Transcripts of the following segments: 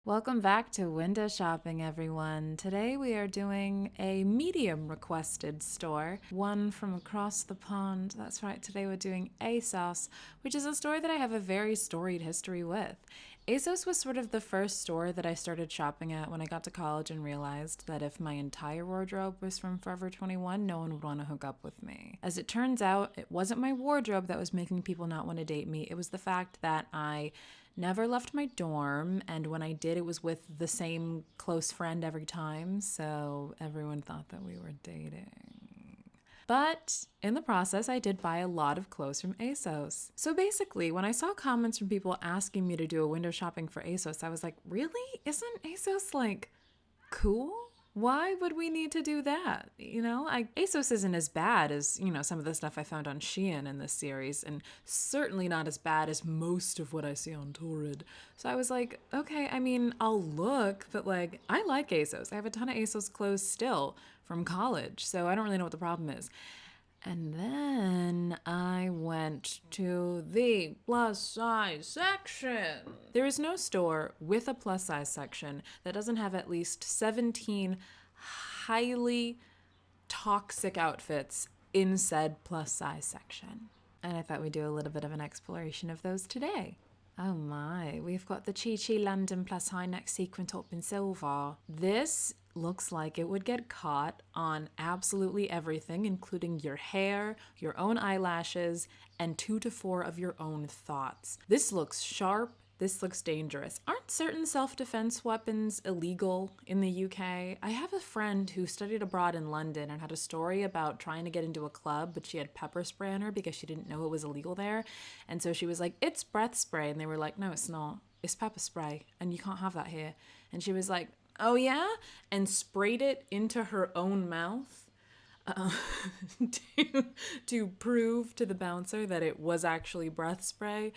Welcome back to Window Shopping, everyone. Today we are doing a medium requested store, one from across the pond. That's right, today we're doing Asos, which is a store that I have a very storied history with. Asos was sort of the first store that I started shopping at when I got to college and realized that if my entire wardrobe was from Forever 21, no one would want to hook up with me. As it turns out, it wasn't my wardrobe that was making people not want to date me. It was the fact that I never left my dorm, and when I did, it was with the same close friend every time, so everyone thought that we were dating. But in the process, I did buy a lot of clothes from Asos. So basically, when I saw comments from people asking me to do a window shopping for Asos, I was like, really? Isn't Asos like cool? Why would we need to do that? ASOS isn't as bad as, some of the stuff I found on Shein in this series, and certainly not as bad as most of what I see on Torrid. So I was like, okay, I'll look, but I like ASOS. I have a ton of ASOS clothes still from college, so I don't really know what the problem is. And then I went to the plus size section. There is no store with a plus size section that doesn't have at least 17 highly toxic outfits in said plus size section. And I thought we'd do a little bit of an exploration of those today. Oh my, we've got the Chi Chi London plus high neck sequin top in silver. This looks like it would get caught on absolutely everything, including your hair, your own eyelashes, and 2 to 4 of your own thoughts. This looks sharp. This looks dangerous. Aren't certain self-defense weapons illegal in the UK? I have a friend who studied abroad in London and had a story about trying to get into a club, but she had pepper spray on her because she didn't know it was illegal there. And so she was like, it's breath spray. And they were like, no, it's not. It's pepper spray. And you can't have that here. And she was like, oh yeah? And sprayed it into her own mouth. To prove to the bouncer that it was actually breath spray,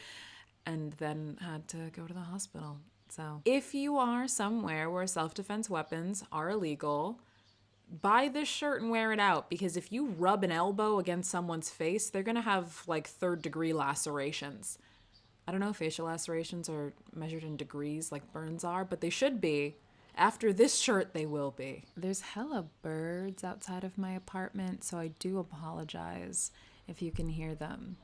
and then had to go to the hospital. So if you are somewhere where self-defense weapons are illegal, buy this shirt and wear it out, because if you rub an elbow against someone's face, they're gonna have third-degree lacerations. I don't know if facial lacerations are measured in degrees like burns are, but they should be. After this shirt, they will be. There's hella birds outside of my apartment, so I do apologize if you can hear them.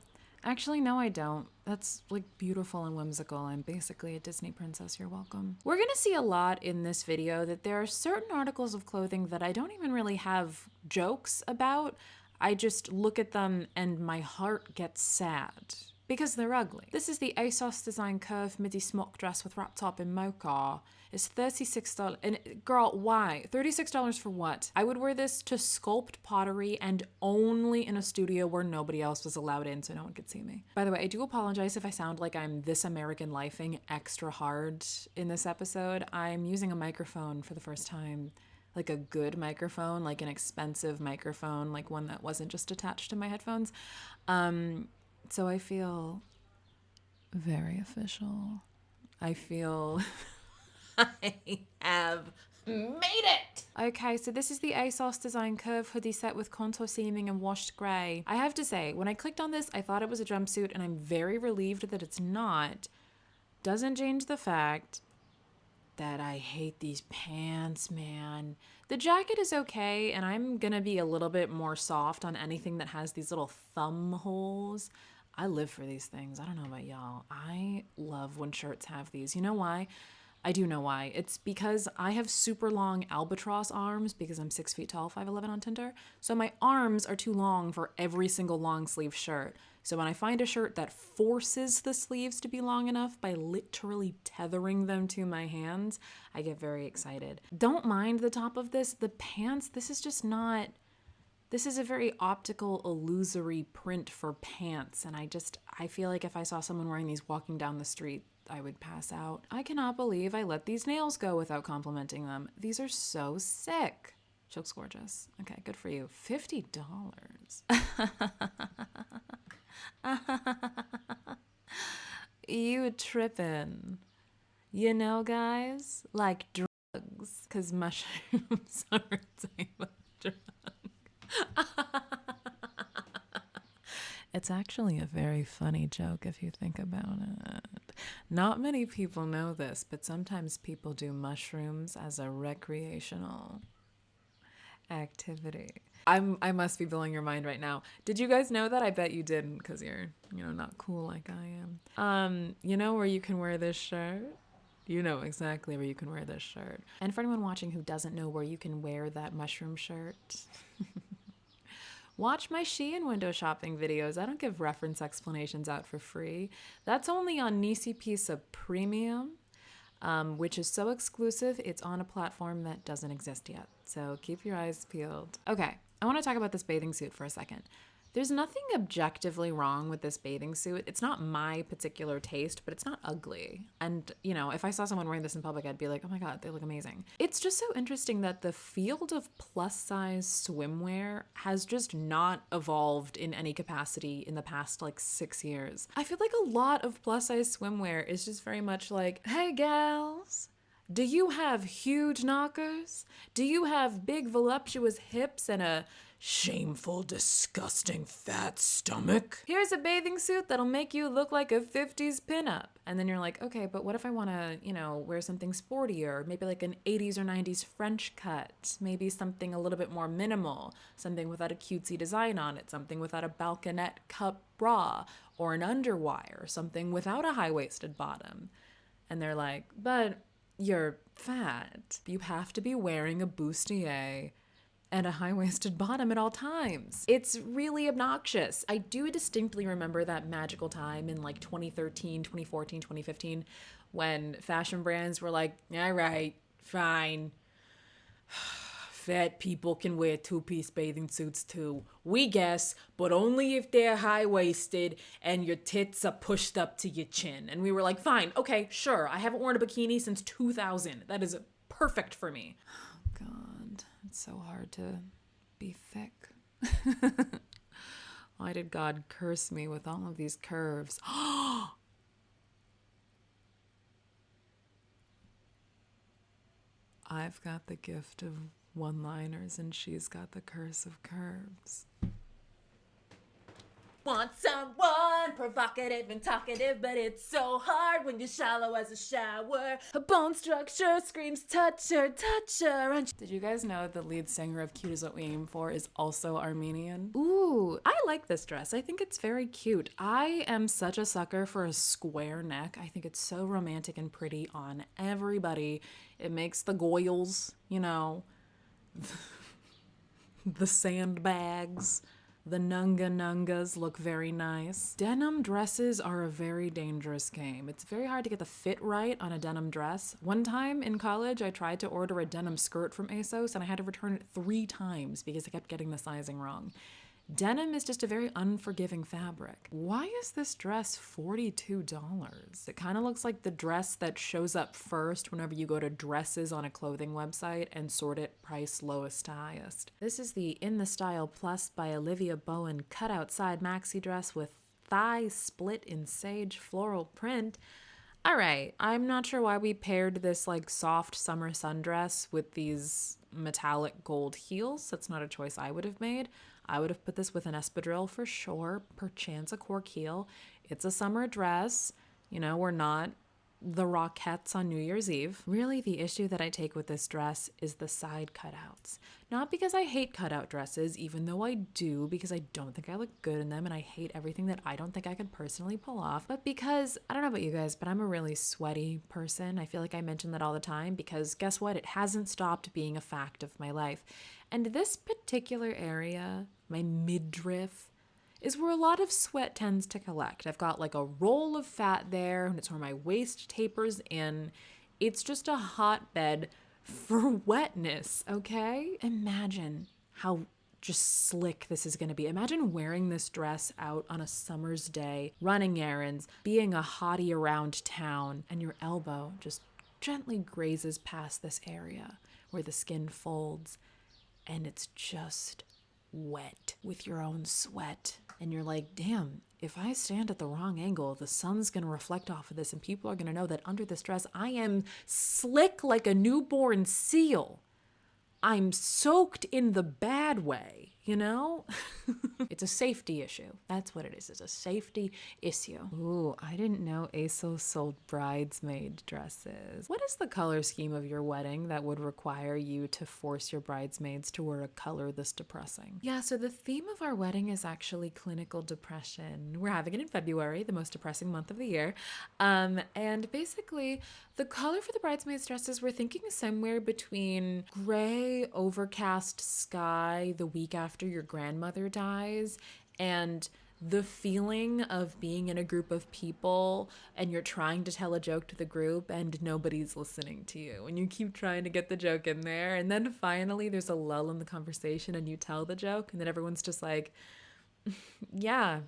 Actually, no, I don't. That's beautiful and whimsical. I'm basically a Disney princess. You're welcome. We're gonna see a lot in this video that there are certain articles of clothing that I don't even really have jokes about. I just look at them and my heart gets sad because they're ugly. This is the Asos design curve Midi smock dress with wrap top in mocha. It's $36. And girl, why? $36 for what? I would wear this to sculpt pottery, and only in a studio where nobody else was allowed in so no one could see me. By the way, I do apologize if I sound like I'm This American Lifing extra hard in this episode. I'm using a microphone for the first time. A good microphone, an expensive microphone, one that wasn't just attached to my headphones. So I feel very official. I feel I have made it! Okay, so this is the Asos design curve hoodie set with contour seaming and washed grey. I have to say, when I clicked on this, I thought it was a jumpsuit, and I'm very relieved that it's not. Doesn't change the fact that I hate these pants, man. The jacket is okay, and I'm gonna be a little bit more soft on anything that has these little thumb holes. I live for these things. I don't know about y'all. I love when shirts have these. You know why? I do know why. It's because I have super long albatross arms because I'm 6 feet tall, 5'11" on Tinder. So my arms are too long for every single long sleeve shirt. So when I find a shirt that forces the sleeves to be long enough by literally tethering them to my hands, I get very excited. Don't mind the top of this. The pants, this is a very optical, illusory print for pants. And I feel like if I saw someone wearing these walking down the street, I would pass out. I cannot believe I let these nails go without complimenting them. These are so sick. She looks gorgeous. Okay, good for you. $50. You trippin'. You know, guys, like drugs, because mushrooms are a type of drug. It's actually a very funny joke if you think about it. Not many people know this, but sometimes people do mushrooms as a recreational activity. I must be blowing your mind right now. Did you guys know that? I bet you didn't, because you're, not cool like I am. You know where you can wear this shirt? You know exactly where you can wear this shirt. And for anyone watching who doesn't know where you can wear that mushroom shirt, watch my Shein window shopping videos. I don't give reference explanations out for free. That's only on Nisi Pisa Premium, which is so exclusive, it's on a platform that doesn't exist yet. So keep your eyes peeled. Okay, I want to talk about this bathing suit for a second. There's nothing objectively wrong with this bathing suit. It's not my particular taste, but it's not ugly. And, if I saw someone wearing this in public, I'd be like, oh my God, they look amazing. It's just so interesting that the field of plus size swimwear has just not evolved in any capacity in the past 6 years. I feel like a lot of plus size swimwear is just very much like, hey gals, do you have huge knockers? Do you have big voluptuous hips and a shameful, disgusting, fat stomach? Here's a bathing suit that'll make you look like a 50s pinup. And then you're like, okay, but what if I want to, wear something sportier? Maybe like an 80s or 90s French cut. Maybe something a little bit more minimal. Something without a cutesy design on it. Something without a balconette cup bra or an underwire. Something without a high-waisted bottom. And they're like, but you're fat. You have to be wearing a bustier and a high-waisted bottom at all times. It's really obnoxious. I do distinctly remember that magical time in 2013, 2014, 2015 when fashion brands were like, all right, fine. Fat people can wear two-piece bathing suits too. We guess, but only if they're high-waisted and your tits are pushed up to your chin. And we were like, fine, okay, sure. I haven't worn a bikini since 2000. That is perfect for me. Oh, God. It's so hard to be thick. Why did God curse me with all of these curves? I've got the gift of one-liners and she's got the curse of curves. Want someone provocative and talkative, but it's so hard when you're shallow as a shower. Her bone structure screams touch her, touch her. And did you guys know the lead singer of Cute Is What We Aim For is also Armenian? Ooh, I like this dress. I think it's very cute. I am such a sucker for a square neck. I think it's so romantic and pretty on everybody. It makes the goyles, the sandbags, the nungas look very nice. Denim dresses are a very dangerous game. It's very hard to get the fit right on a denim dress. One time in college, I tried to order a denim skirt from Asos and I had to return it 3 times because I kept getting the sizing wrong. Denim is just a very unforgiving fabric. Why is this dress $42? It kind of looks like the dress that shows up first whenever you go to dresses on a clothing website and sort it price lowest to highest. This is the In the Style Plus by Olivia Bowen cutout side maxi dress with thigh split in sage floral print. All right, I'm not sure why we paired this soft summer sundress with these metallic gold heels. That's not a choice I would have made. I would have put this with an espadrille for sure, perchance a cork heel. It's a summer dress. We're not the Rockettes on New Year's Eve. Really, the issue that I take with this dress is the side cutouts. Not because I hate cutout dresses, even though I do, because I don't think I look good in them and I hate everything that I don't think I could personally pull off, but because, I don't know about you guys, but I'm a really sweaty person. I feel like I mention that all the time because guess what? It hasn't stopped being a fact of my life. And this particular area, my midriff, is where a lot of sweat tends to collect. I've got a roll of fat there, and it's where my waist tapers in. It's just a hotbed for wetness, okay? Imagine how just slick this is gonna be. Imagine wearing this dress out on a summer's day, running errands, being a hottie around town, and your elbow just gently grazes past this area where the skin folds, and it's just wet with your own sweat. And you're like, damn, if I stand at the wrong angle, the sun's gonna reflect off of this and people are gonna know that under this dress, I am slick like a newborn seal. I'm soaked in the bad way, you know? It's a safety issue. That's what it is. It's a safety issue. Ooh, I didn't know Asos sold bridesmaid dresses. What is the color scheme of your wedding that would require you to force your bridesmaids to wear a color this depressing? Yeah, so the theme of our wedding is actually clinical depression. We're having it in February, the most depressing month of the year. And basically, the color for the bridesmaids dresses, we're thinking somewhere between gray, overcast sky the week after your grandmother dies, and the feeling of being in a group of people and you're trying to tell a joke to the group and nobody's listening to you. And you keep trying to get the joke in there. And then finally there's a lull in the conversation and you tell the joke and then everyone's just like, yeah.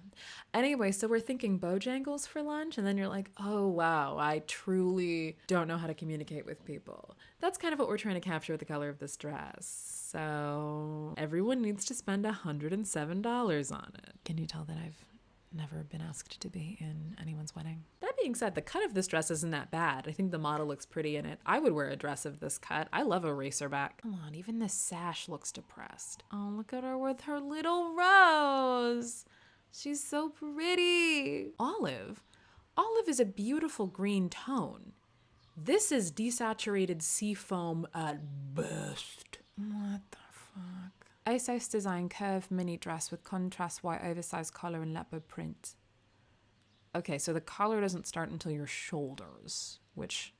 Anyway, so we're thinking Bojangles for lunch, and then you're like, oh, wow, I truly don't know how to communicate with people. That's kind of what we're trying to capture with the color of this dress. So everyone needs to spend $107 on it. Can you tell that I've never been asked to be in anyone's wedding? That being said, the cut of this dress isn't that bad. I think the model looks pretty in it. I would wear a dress of this cut. I love a racer back. Come on, even the sash looks depressed. Oh, look at her with her little rose. She's so pretty. Olive. Olive is a beautiful green tone. This is desaturated seafoam at best. What the fuck? Asos design curved mini dress with contrast white oversized collar and leopard print. Okay, so the collar doesn't start until your shoulders, which,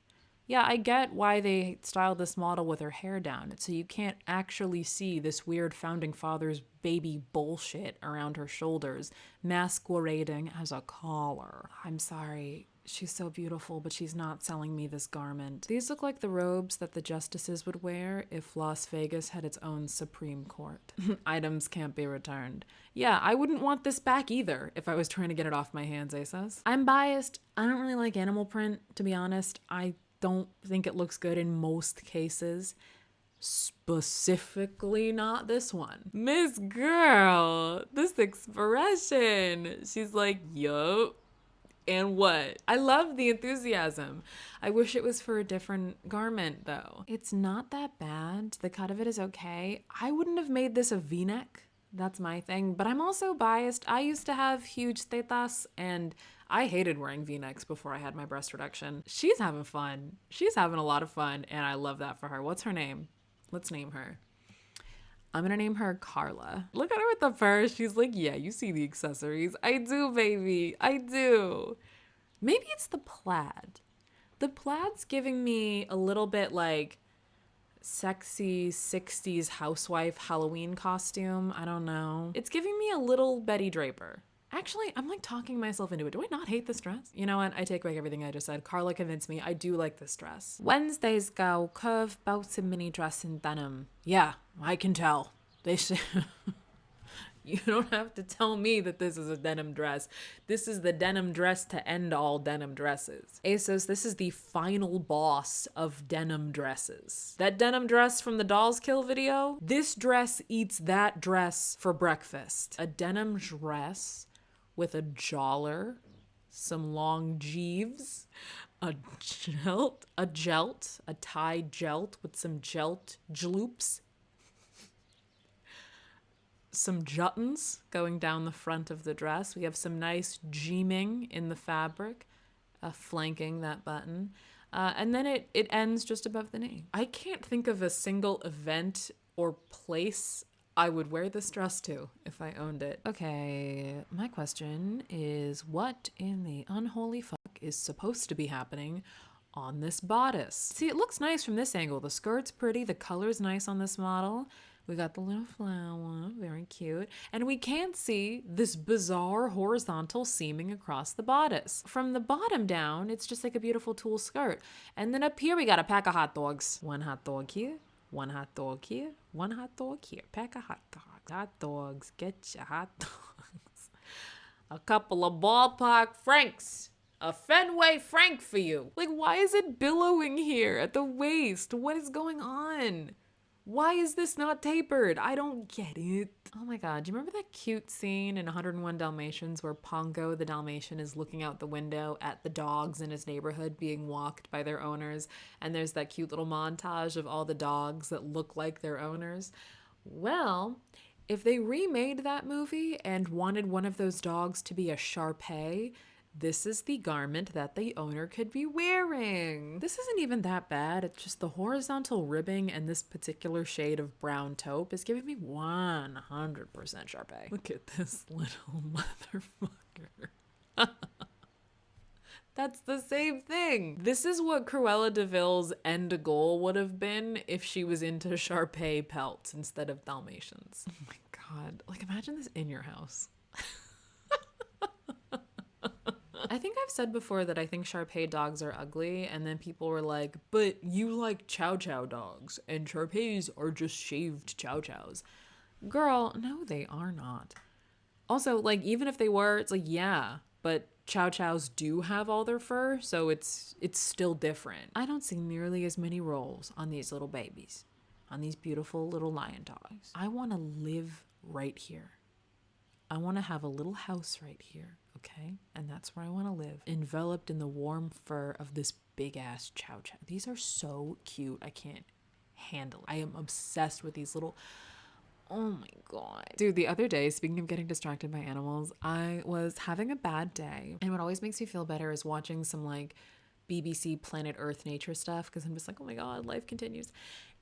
yeah, I get why they styled this model with her hair down. So you can't actually see this weird founding father's baby bullshit around her shoulders masquerading as a collar. I'm sorry. She's so beautiful, but she's not selling me this garment. These look like the robes that the justices would wear if Las Vegas had its own Supreme Court. Items can't be returned. Yeah, I wouldn't want this back either if I was trying to get it off my hands, Asos. I'm biased. I don't really like animal print, to be honest. I don't think it looks good in most cases. Specifically not this one. Miss Girl, this expression. She's like, yup. And what? I love the enthusiasm. I wish it was for a different garment though. It's not that bad. The cut of it is okay. I wouldn't have made this a V-neck. That's my thing. But I'm also biased. I used to have huge tetas and I hated wearing V-necks before I had my breast reduction. She's having fun. She's having a lot of fun and I love that for her. What's her name? Let's name her. I'm gonna name her Carla. Look at her with the purse. She's like, yeah, you see the accessories. I do, baby. I do. Maybe it's the plaid. The plaid's giving me a little bit like sexy 60s housewife Halloween costume. I don't know. It's giving me a little Betty Draper. Actually, I'm like talking myself into it. Do I not hate this dress? You know what? I take back everything I just said. Carla convinced me. I do like this dress. Wednesday's girl, curved belted mini dress in denim. Yeah, I can tell. They should... You don't have to tell me that this is a denim dress. This is the denim dress to end all denim dresses. Asos, this is the final boss of denim dresses. That denim dress from the Dolls Kill video, this dress eats that dress for breakfast. A denim dress with a jollar, some long jeeves, a tie gelt with some gelt jloops, some juttons going down the front of the dress. We have some nice jeeming in the fabric, flanking that button. And then it ends just above the knee. I can't think of a single event or place I would wear this dress to if I owned it. Okay, my question is, what in the unholy fuck is supposed to be happening on this bodice? See, it looks nice from this angle. The skirt's pretty, the color's nice on this model. We got the little flower, very cute. And we can see this bizarre horizontal seaming across the bodice. From the bottom down, it's just like a beautiful tulle skirt. And then up here, we got a pack of hot dogs. One hot dog here, one hot dog here, one hot dog here. Pack of hot dogs. Hot dogs, get your hot dogs. A couple of ballpark franks. A Fenway Frank for you. Like, why is it billowing here at the waist? What is going on? Why is this not tapered? I don't get it. Oh my God. Do you remember that cute scene in 101 Dalmatians where Pongo the Dalmatian is looking out the window at the dogs in his neighborhood being walked by their owners? And there's that cute little montage of all the dogs that look like their owners. Well, if they remade that movie and wanted one of those dogs to be a Shar-Pei, this is the garment that the owner could be wearing. This isn't even that bad. It's just the horizontal ribbing and this particular shade of brown taupe is giving me 100% Shar-Pei. Look at this little motherfucker. That's the same thing. This is what Cruella de Vil's end goal would have been if she was into Shar-Pei pelts instead of Dalmatians. Oh my God. Like, imagine this in your house. I think I've said before that I think Shar-Pei dogs are ugly, and then people were like, but you like Chow Chow dogs, and Shar-Peis are just shaved Chow Chows. Girl, no, they are not. Also, like, even if they were, it's like, yeah, but Chow Chows do have all their fur, so it's still different. I don't see nearly as many rolls on these little babies, on these beautiful little lion dogs. I want to live right here. I want to have a little house right here, okay? And that's where I want to live, enveloped in the warm fur of this big-ass Chow Chow. These are so cute. I can't handle it. I am obsessed with these little... Oh my God. Dude, the other day, speaking of getting distracted by animals, I was having a bad day. And what always makes me feel better is watching some like BBC Planet Earth nature stuff, because I'm just like, oh my God, life continues.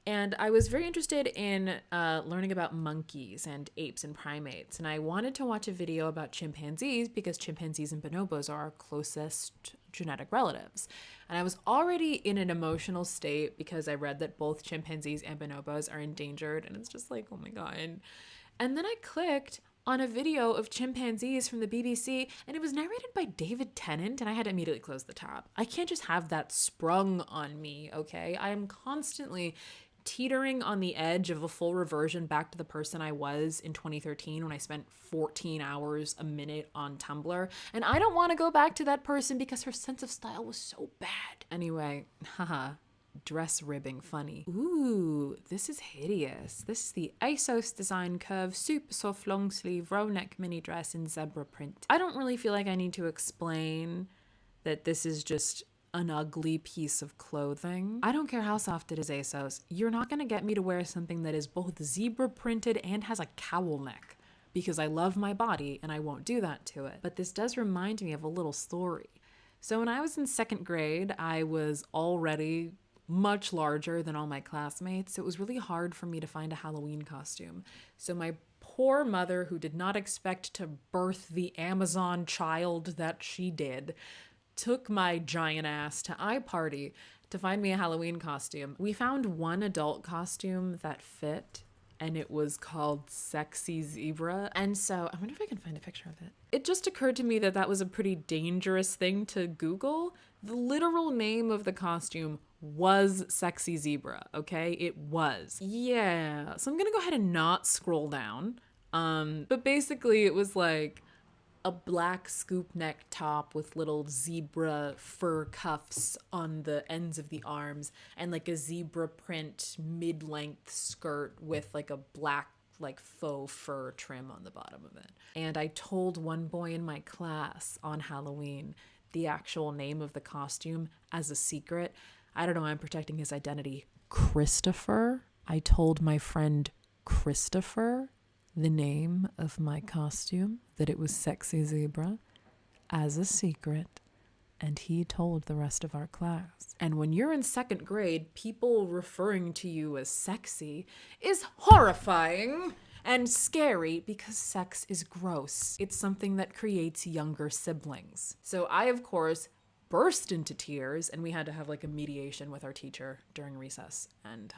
And I was very interested in learning about monkeys and apes and primates. And I wanted to watch a video about chimpanzees because chimpanzees and bonobos are our closest genetic relatives. And I was already in an emotional state because I read that both chimpanzees and bonobos are endangered. And it's just like, oh my God. And then I clicked on a video of chimpanzees from the BBC, and it was narrated by David Tennant, and I had to immediately close the tab. I can't just have that sprung on me, okay? I am constantly teetering on the edge of a full reversion back to the person I was in 2013 when I spent 14 hours a minute on Tumblr. And I don't want to go back to that person because her sense of style was so bad. Anyway, haha, dress ribbing funny. Ooh, this is hideous. This is the Asos design curve, super soft long sleeve, roll neck mini dress in zebra print. I don't really feel like I need to explain that this is just an ugly piece of clothing. I don't care how soft it is, Asos. You're not gonna get me to wear something that is both zebra printed and has a cowl neck because I love my body and I won't do that to it. But this does remind me of a little story. So when I was in second grade, I was already much larger than all my classmates. So it was really hard for me to find a Halloween costume. So my poor mother, who did not expect to birth the Amazon child that she did, took my giant ass to iParty to find me a Halloween costume. We found one adult costume that fit, and it was called Sexy Zebra. And so I wonder if I can find a picture of it. It just occurred to me that that was a pretty dangerous thing to Google. The literal name of the costume was Sexy Zebra, okay? It was. Yeah, so I'm gonna go ahead and not scroll down. But basically it was like a black scoop neck top with little zebra fur cuffs on the ends of the arms and like a zebra print mid-length skirt with like a black like faux fur trim on the bottom of it. And I told one boy in my class on Halloween the actual name of the costume as a secret. I don't know, I'm protecting his identity. Christopher. I told my friend Christopher the name of my costume, that it was Sexy Zebra, as a secret, and he told the rest of our class. And when you're in second grade, people referring to you as sexy is horrifying and scary because sex is gross. It's something that creates younger siblings. So I, of course, burst into tears, and we had to have like a mediation with our teacher during recess. And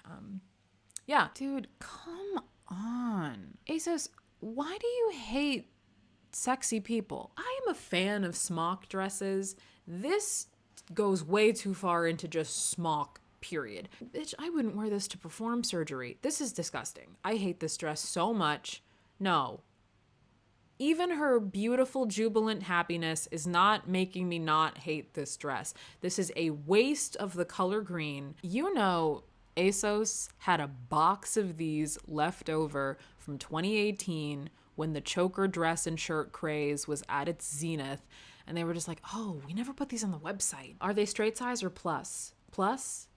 yeah, dude, come on. Asos, why do you hate sexy people? I am a fan of smock dresses. This goes way too far into just smock, period. Bitch, I wouldn't wear this to perform surgery. This is disgusting. I hate this dress so much. No. Even her beautiful, jubilant happiness is not making me not hate this dress. This is a waste of the color green. You know, Asos had a box of these left over from 2018 when the choker dress and shirt craze was at its zenith. And they were just like, oh, we never put these on the website. Are they straight size or plus? Plus?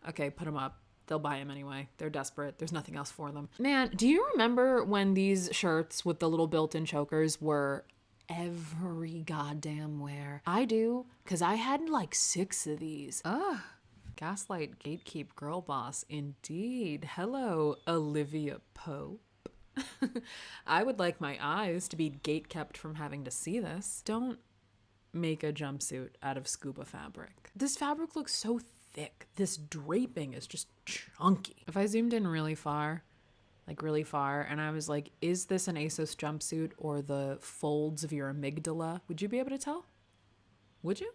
Okay, put them up. They'll buy them anyway. They're desperate. There's nothing else for them. Man, do you remember when these shirts with the little built-in chokers were every goddamn wear? I do, because I had like 6 of these. Ugh. Gaslight, gatekeep, girl boss. Indeed. Hello, Olivia Pope. I would like my eyes to be gatekept from having to see this. Don't make a jumpsuit out of scuba fabric. This fabric looks so thick. This draping is just chunky. If I zoomed in really far, and I was like, is this an Asos jumpsuit or the folds of your amygdala? Would you be able to tell? Would you?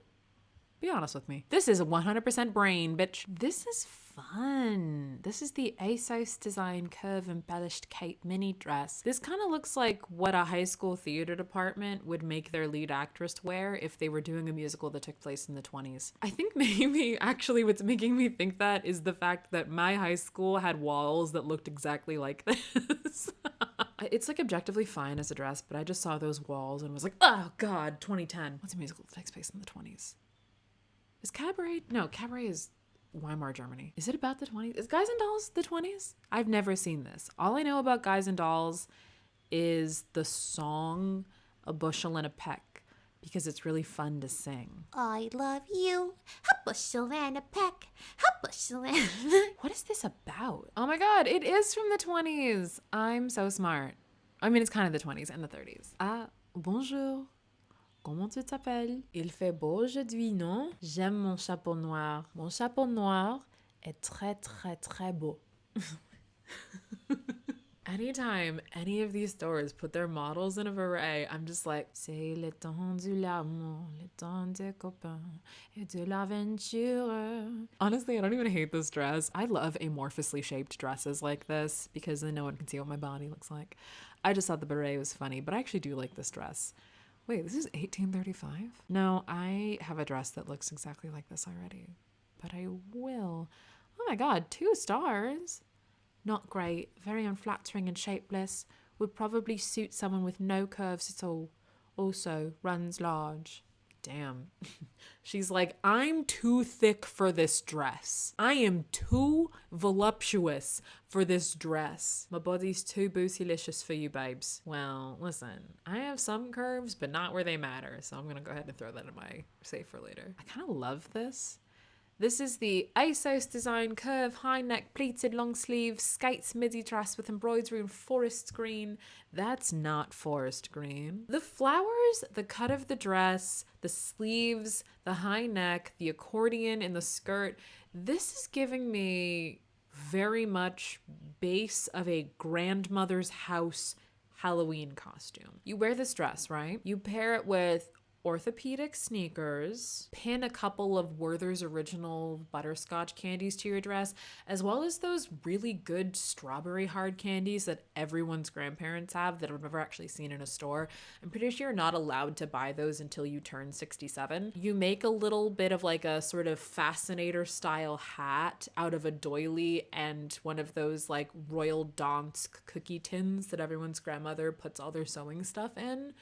Be honest with me. This is 100% brain, bitch. This is fun. This is the Asos design curve embellished cape mini dress. This kind of looks like what a high school theater department would make their lead actress wear if they were doing a musical that took place in the 20s. I think maybe actually what's making me think that is the fact that my high school had walls that looked exactly like this. It's like objectively fine as a dress, but I just saw those walls and was like, oh God, 2010. What's a musical that takes place in the 20s? Is Cabaret? No, Cabaret is Weimar, Germany. Is it about the 20s? Is Guys and Dolls the 20s? I've never seen this. All I know about Guys and Dolls is the song A Bushel and a Peck, because it's really fun to sing. I love you, a bushel and a peck, a bushel and What is this about? Oh my God, it is from the 20s. I'm so smart. I mean, it's kind of the 20s and the 30s. Ah, bonjour. Comment tu t'appelles? Il fait beau aujourd'hui, non? J'aime mon chapeau noir. Mon chapeau noir est très, très, très beau. Anytime any of these stores put their models in a beret, I'm just like, c'est le temps de l'amour, le temps des copains et de l'aventure. Honestly, I don't even hate this dress. I love amorphously shaped dresses like this because then no one can see what my body looks like. I just thought the beret was funny, but I actually do like this dress. Wait, this is 1835? No, I have a dress that looks exactly like this already, but I will. Oh my God, 2 stars. Not great, very unflattering and shapeless. Would probably suit someone with no curves at all. Also, runs large. Damn. She's like, I'm too thick for this dress. I am too voluptuous for this dress. My body's too bootylicious for you, babes. Well, listen, I have some curves, but not where they matter. So I'm going to go ahead and throw that in my safe for later. I kind of love this. This is the Asos design curve, high neck, pleated long sleeve, skates midi dress with embroidery in forest green. That's not forest green. The flowers, the cut of the dress, the sleeves, the high neck, the accordion in the skirt. This is giving me very much base of a grandmother's house Halloween costume. You wear this dress, right? You pair it with orthopedic sneakers, pin a couple of Werther's original butterscotch candies to your dress, as well as those really good strawberry hard candies that everyone's grandparents have that I've never actually seen in a store. I'm pretty sure you're not allowed to buy those until you turn 67. You make a little bit of like a sort of fascinator style hat out of a doily and one of those like Royal Dansk cookie tins that everyone's grandmother puts all their sewing stuff in.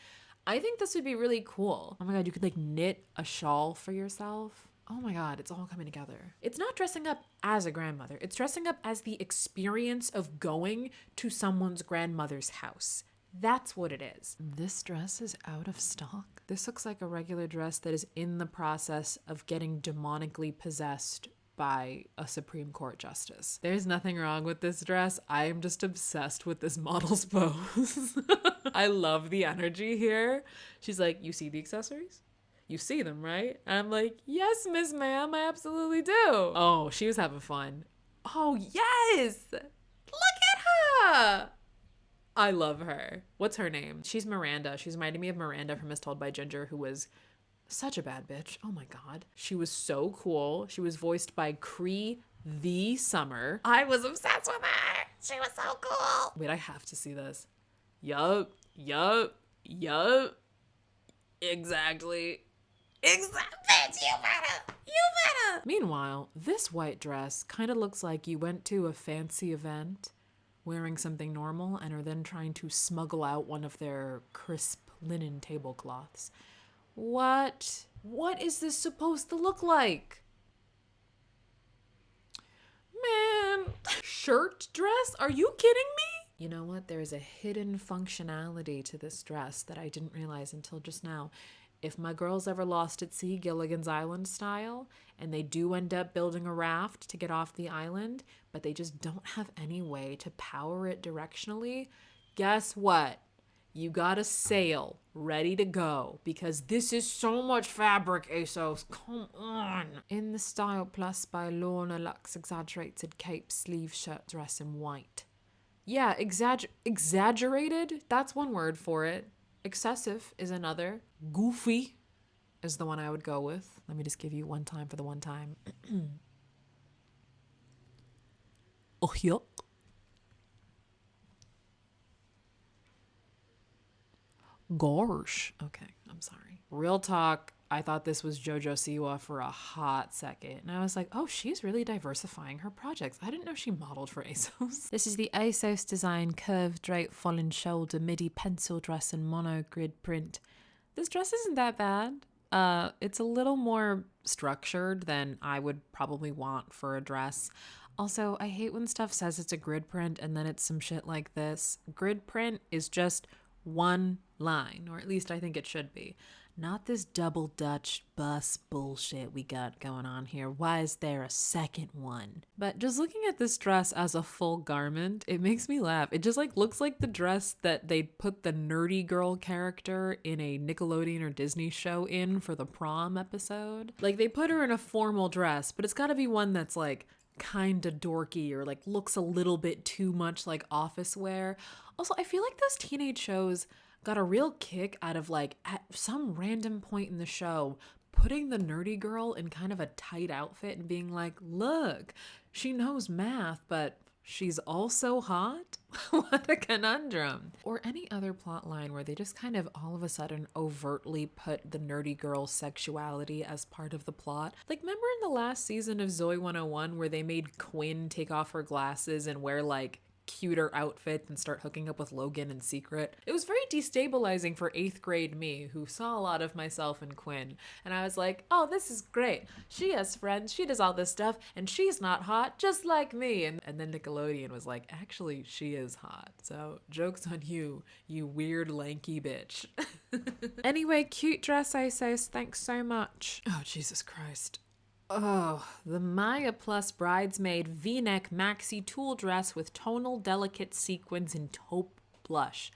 I think this would be really cool. Oh my God, you could like knit a shawl for yourself. Oh my God, it's all coming together. It's not dressing up as a grandmother. It's dressing up as the experience of going to someone's grandmother's house. That's what it is. This dress is out of stock. This looks like a regular dress that is in the process of getting demonically possessed by a Supreme Court justice. There's nothing wrong with this dress. I am just obsessed with this model's pose. I love the energy here. She's like, you see the accessories? You see them, right? And I'm like, yes, Miss Ma'am, I absolutely do. Oh, she was having fun. Oh, yes. Look at her. I love her. What's her name? She's Miranda. She's reminding me of Miranda from As Told by Ginger, who was such a bad bitch. Oh my God. She was so cool. She was voiced by Cree the Summer. I was obsessed with her. She was so cool. Wait, I have to see this. Yup. Exactly. Bitch, you better. Meanwhile, this white dress kind of looks like you went to a fancy event wearing something normal and are then trying to smuggle out one of their crisp linen tablecloths. What? What is this supposed to look like? Man, shirt dress? Are you kidding me? You know what? There is a hidden functionality to this dress that I didn't realize until just now. If my girl's ever lost at sea, Gilligan's Island style, and they do end up building a raft to get off the island, but they just don't have any way to power it directionally, guess what? You got a sail ready to go because this is so much fabric, Asos. Come on. In the Style Plus by Lorna Luxe exaggerated cape sleeve shirt dress in white. Yeah, exaggerated? That's one word for it. Excessive is another. Goofy is the one I would go with. Let me just give you one time for the one time. Oh, yuck. Gosh. Okay, I'm sorry. Real talk, I thought this was JoJo Siwa for a hot second. And I was like, oh, she's really diversifying her projects. I didn't know she modeled for Asos. This is the Asos design curved drape fallen shoulder midi pencil dress and mono grid print. This dress isn't that bad. It's a little more structured than I would probably want for a dress. Also, I hate when stuff says it's a grid print and then it's some shit like this. Grid print is just one line, or at least I think it should be. Not this double Dutch bus bullshit we got going on here. Why is there a second one? But just looking at this dress as a full garment, it makes me laugh. It just like looks like the dress that they put the nerdy girl character in a Nickelodeon or Disney show in for the prom episode. Like they put her in a formal dress, but it's gotta be one that's like kinda dorky or like looks a little bit too much like office wear. Also, I feel like those teenage shows got a real kick out of like at some random point in the show putting the nerdy girl in kind of a tight outfit and being like, look, she knows math, but she's also hot? What a conundrum. Or any other plot line where they just kind of all of a sudden overtly put the nerdy girl's sexuality as part of the plot. Like, remember in the last season of Zoe 101 where they made Quinn take off her glasses and wear like cuter outfit and start hooking up with Logan in secret? It was very destabilizing for 8th grade me, who saw a lot of myself in Quinn. And I was like, oh, this is great. She has friends, she does all this stuff, and she's not hot, just like me. And then Nickelodeon was like, actually, she is hot. So joke's on you, you weird lanky bitch. Anyway, cute dress, Asos. Thanks so much. Oh, Jesus Christ. Oh, the Maya Plus Bridesmaid V-neck maxi tulle dress with tonal delicate sequins in taupe blush.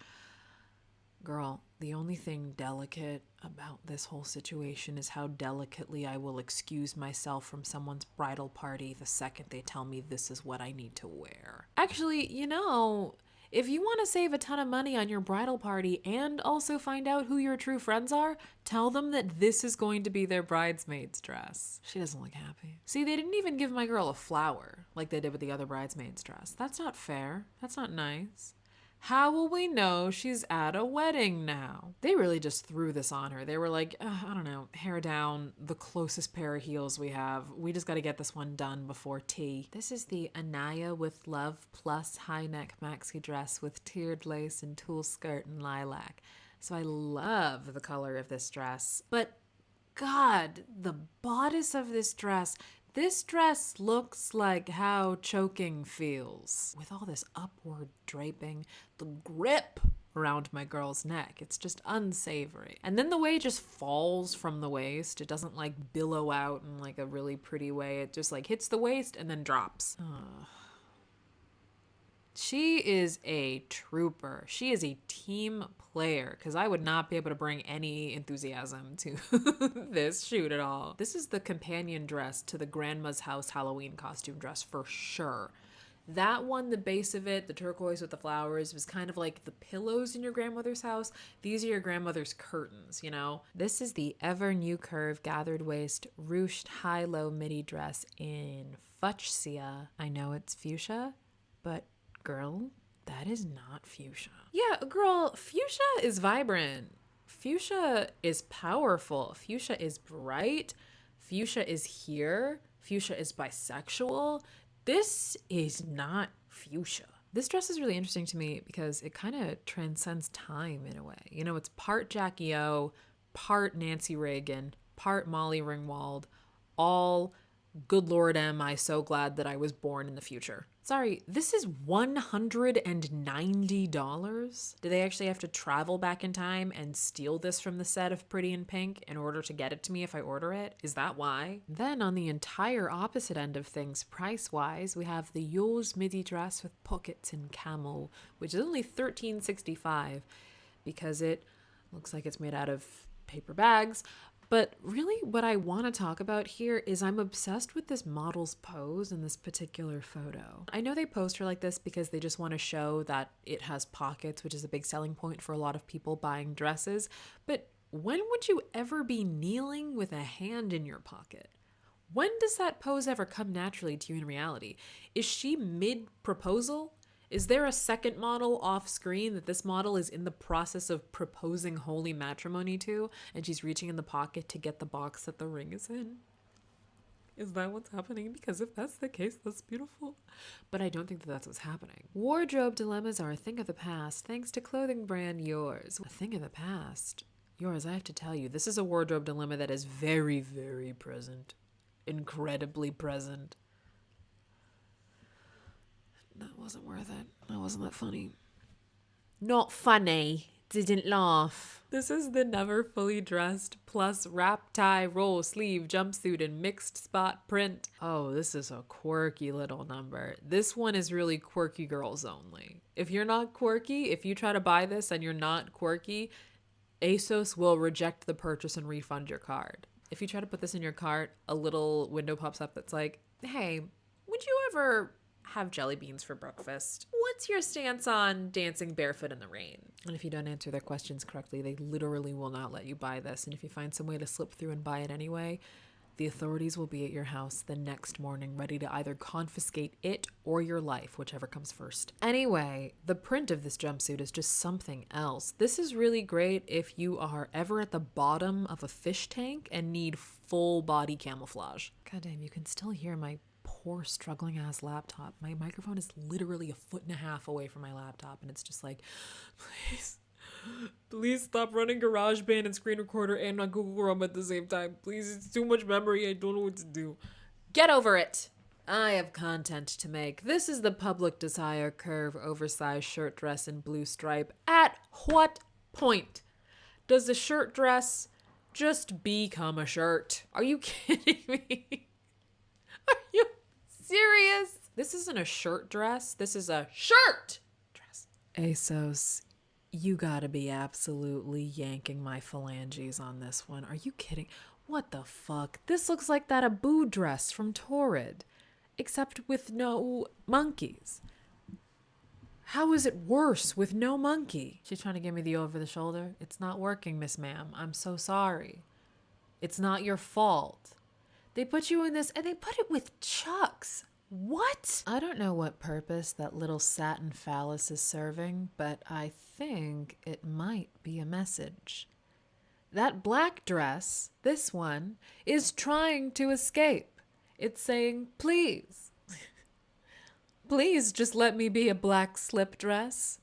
Girl, the only thing delicate about this whole situation is how delicately I will excuse myself from someone's bridal party the second they tell me this is what I need to wear. Actually, you know, if you want to save a ton of money on your bridal party and also find out who your true friends are, tell them that this is going to be their bridesmaid's dress. She doesn't look happy. See, they didn't even give my girl a flower like they did with the other bridesmaid's dress. That's not fair. That's not nice. How will we know she's at a wedding now? They really just threw this on her. They were like, I don't know, hair down, the closest pair of heels we have. We just got to get this one done before tea. This is the Anaya with Love Plus high neck maxi dress with tiered lace and tulle skirt and lilac. So I love the color of this dress. But God, the bodice of this dress looks like how choking feels. With all this upward draping, the grip around my girl's neck, it's just unsavory. And then the way it just falls from the waist, it doesn't like billow out in like a really pretty way. It just like hits the waist and then drops. Ugh. She is a trooper. She is a team player because I would not be able to bring any enthusiasm to this shoot at all. This is the companion dress to the Grandma's House Halloween costume dress for sure. That one, the base of it, the turquoise with the flowers, was kind of like the pillows in your grandmother's house. These are your grandmother's curtains, you know? This is the ever new curve gathered waist ruched high-low midi dress in fuchsia. I know it's fuchsia, but girl, that is not fuchsia. Yeah, girl, fuchsia is vibrant. Fuchsia is powerful. Fuchsia is bright. Fuchsia is here. Fuchsia is bisexual. This is not fuchsia. This dress is really interesting to me because it kind of transcends time in a way. You know, it's part Jackie O, part Nancy Reagan, part Molly Ringwald, all good Lord am I so glad that I was born in the future. Sorry, this is $190? Do they actually have to travel back in time and steal this from the set of Pretty in Pink in order to get it to me if I order it? Is that why? Then on the entire opposite end of things, price-wise, we have the Yours Midi dress with pockets in Camel, which is only $13.65 because it looks like it's made out of paper bags. But really what I want to talk about here is I'm obsessed with this model's pose in this particular photo. I know they post her like this because they just want to show that it has pockets, which is a big selling point for a lot of people buying dresses. But when would you ever be kneeling with a hand in your pocket? When does that pose ever come naturally to you in reality? Is she mid-proposal? Is there a second model off screen that this model is in the process of proposing holy matrimony to, and she's reaching in the pocket to get the box that the ring is in? Is that what's happening? Because if that's the case, that's beautiful. But I don't think that that's what's happening. Wardrobe dilemmas are a thing of the past, thanks to clothing brand Yours. A thing of the past? Yours, I have to tell you, this is a wardrobe dilemma that is very, very present. Incredibly present. That wasn't worth it. That wasn't that funny. Not funny. Didn't laugh. This is the never fully dressed plus wrap tie roll sleeve jumpsuit in mixed spot print. Oh, this is a quirky little number. This one is really quirky girls only. If you're not quirky, if you try to buy this and you're not quirky, Asos will reject the purchase and refund your card. If you try to put this in your cart, a little window pops up that's like, hey, would you ever have jelly beans for breakfast? What's your stance on dancing barefoot in the rain? And if you don't answer their questions correctly, they literally will not let you buy this. And if you find some way to slip through and buy it anyway, the authorities will be at your house the next morning ready to either confiscate it or your life, whichever comes first. Anyway, the print of this jumpsuit is just something else. This is really great if you are ever at the bottom of a fish tank and need full body camouflage. God damn, you can still hear my poor struggling ass laptop. My microphone is literally 1.5 feet away from my laptop, and it's just like, please stop running GarageBand and screen recorder and on Google Chrome at the same time. Please, it's too much memory. I don't know what to do. Get over it. I have content to make. This is the Public Desire Curve oversized shirt dress in blue stripe. At what point does the shirt dress just become a shirt? Are you kidding me? Are you serious? This isn't a shirt dress. This is a shirt dress. Asos, you gotta be absolutely yanking my phalanges on this one. Are you kidding? What the fuck? This looks like that Abu dress from Torrid, except with no monkeys. How is it worse with no monkey? She's trying to give me the over the shoulder. It's not working, Miss Ma'am. I'm so sorry. It's not your fault. They put you in this and they put it with chucks. What? I don't know what purpose that little satin phallus is serving, but I think it might be a message. That black dress, this one, is trying to escape. It's saying, please, please just let me be a black slip dress.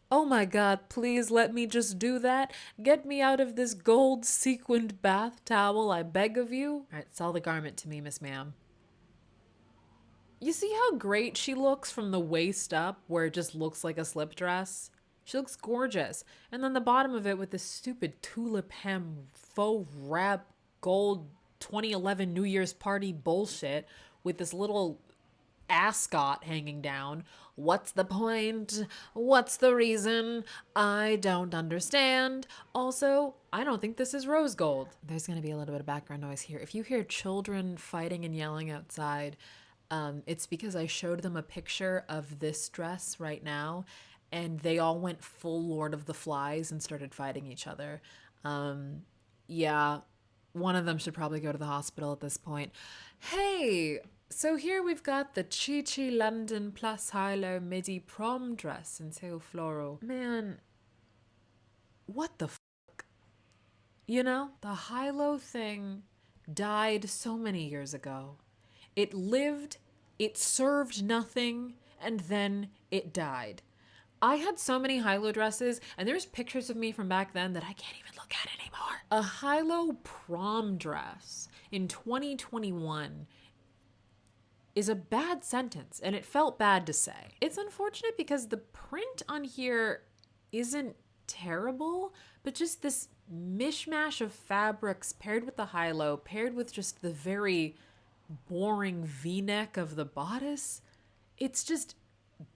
Oh my God, please let me just do that. Get me out of this gold sequined bath towel, I beg of you. All right, sell the garment to me, Miss Ma'am. You see how great she looks from the waist up, where it just looks like a slip dress? She looks gorgeous. And then the bottom of it with this stupid tulip hem, faux wrap, gold 2011 New Year's party bullshit with this little ascot hanging down. What's the point? What's the reason? I don't understand. Also, I don't think this is rose gold. There's going to be a little bit of background noise here. If you hear children fighting and yelling outside, it's because I showed them a picture of this dress right now, and they all went full Lord of the Flies and started fighting each other. Yeah, one of them should probably go to the hospital at this point. Hey, so here we've got the Chi Chi London plus high-low midi prom dress in teal floral. Man, what the fuck? You know, the high-low thing died so many years ago. It lived, it served nothing, and then it died. I had so many high-low dresses, and there's pictures of me from back then that I can't even look at anymore. A high-low prom dress in 2021 is a bad sentence, and it felt bad to say. It's unfortunate because the print on here isn't terrible, but just this mishmash of fabrics paired with the high-low, paired with just the very boring V-neck of the bodice, it's just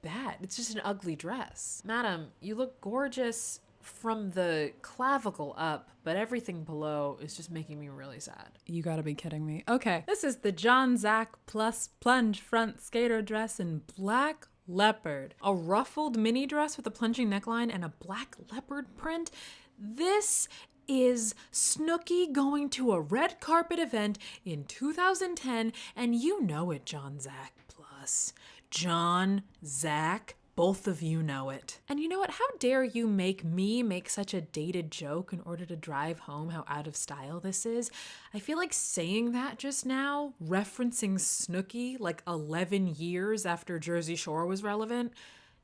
bad. It's just an ugly dress. Madam, you look gorgeous from the clavicle up, but everything below is just making me really sad. You gotta be kidding me. Okay, this is the John Zach Plus plunge front skater dress in black leopard. A ruffled mini dress with a plunging neckline and a black leopard print. This is Snooki going to a red carpet event in 2010, and you know it, John Zach Plus. John Zach, both of you know it. And you know what? How dare you make me make such a dated joke in order to drive home how out of style this is? I feel like saying that just now, referencing Snooki like 11 years after Jersey Shore was relevant,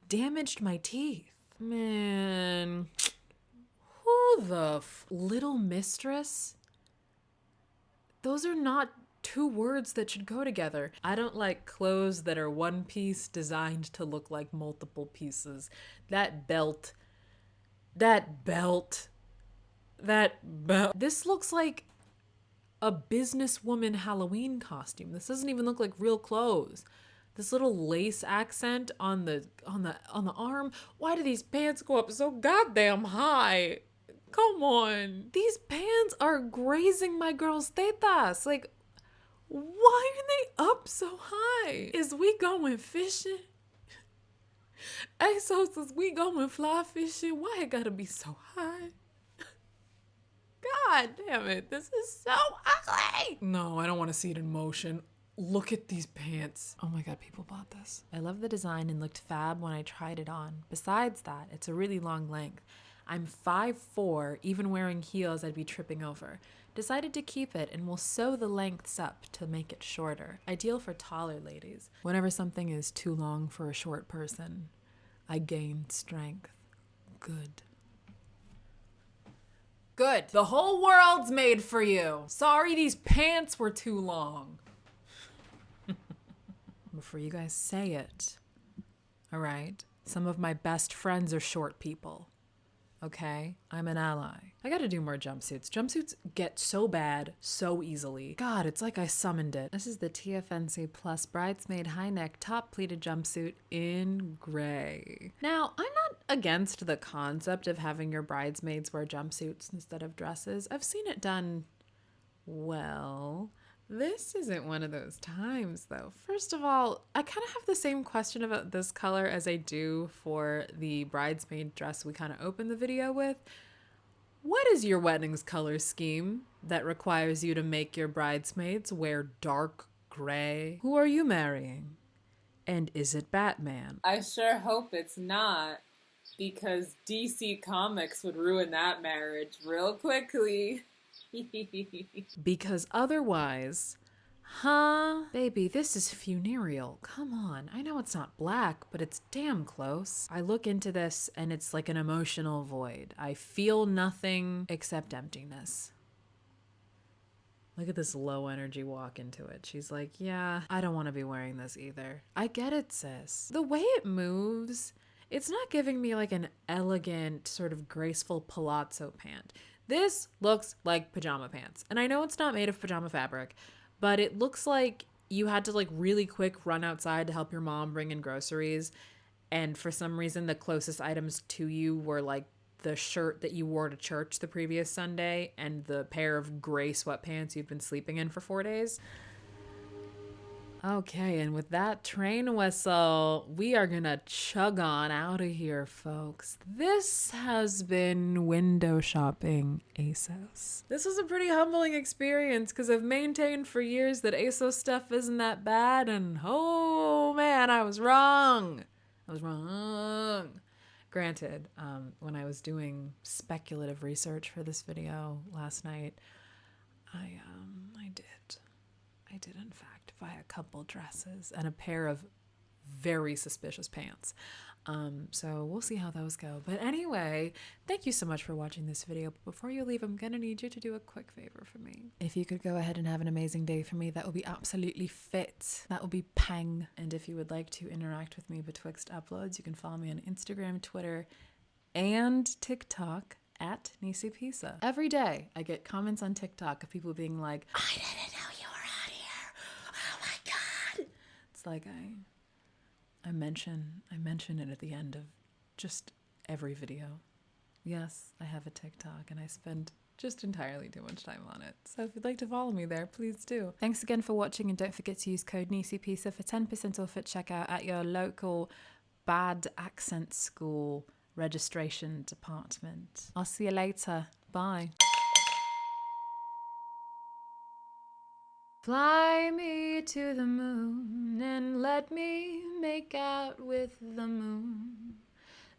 damaged my teeth. Man, who the Little Mistress? Those are not two words that should go together. I don't like clothes that are one piece designed to look like multiple pieces. That belt. This looks like a businesswoman Halloween costume. This doesn't even look like real clothes. This little lace accent on the arm. Why do these pants go up so goddamn high? Come on. These pants are grazing my girl's tetas. Like, why are they up so high? Is we going fishing? Asos, is we going fly fishing? Why it gotta be so high? God damn it, this is so ugly. No, I don't want to see it in motion. Look at these pants. Oh my God, people bought this. I love the design and looked fab when I tried it on. Besides that, it's a really long length. I'm 5'4", even wearing heels I'd be tripping over. Decided to keep it and will sew the lengths up to make it shorter. Ideal for taller ladies. Whenever something is too long for a short person, I gain strength. Good. Good. The whole world's made for you. Sorry these pants were too long. Before you guys say it, all right? Some of my best friends are short people. Okay, I'm an ally. I gotta do more jumpsuits. Jumpsuits get so bad so easily. God, it's like I summoned it. This is the TFNC Plus Bridesmaid High Neck Top Pleated Jumpsuit in gray. Now, I'm not against the concept of having your bridesmaids wear jumpsuits instead of dresses. I've seen it done well. This isn't one of those times, though. First of all, I kind of have the same question about this color as I do for the bridesmaid dress we kind of opened the video with. What is your wedding's color scheme that requires you to make your bridesmaids wear dark gray? Who are you marrying? And is it Batman? I sure hope it's not, because DC Comics would ruin that marriage real quickly. Because otherwise, baby, this is funereal. Come on. I know it's not black, but it's damn close. I look into this and it's like an emotional void. I feel nothing except emptiness. Look at this low energy walk into it. She's like, yeah, I don't want to be wearing this either. I get it, sis. The way it moves, it's not giving me like an elegant, sort of graceful palazzo pant. This looks like pajama pants. And I know it's not made of pajama fabric, but it looks like you had to like really quick run outside to help your mom bring in groceries. And for some reason, the closest items to you were like the shirt that you wore to church the previous Sunday and the pair of gray sweatpants you've been sleeping in for 4 days. Okay, and with that train whistle, we are gonna chug on out of here, folks. This has been window shopping ASOS. This was a pretty humbling experience because I've maintained for years that ASOS stuff isn't that bad, and oh man, I was wrong. Granted, when I was doing speculative research for this video last night, I did in fact buy a couple dresses and a pair of very suspicious pants. So we'll see how those go. But anyway, thank you so much for watching this video. But before you leave, I'm gonna need you to do a quick favor for me. If you could go ahead and have an amazing day for me, that would be absolutely fit. That would be pang. And if you would like to interact with me betwixt uploads, you can follow me on Instagram, Twitter, and TikTok at Nisi Pisa. Every day I get comments on TikTok of people being like, I didn't know you were out here. Oh my God. It's like I mention it at the end of just every video. Yes, I have a TikTok and I spend just entirely too much time on it. So if you'd like to follow me there, please do. Thanks again for watching, and don't forget to use code NisiPisa for 10% off at checkout at your local bad accent school registration department. I'll see you later. Bye. Fly me to the moon and let me make out with the moon.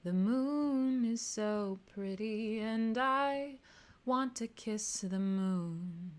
The moon is so pretty and I want to kiss the moon.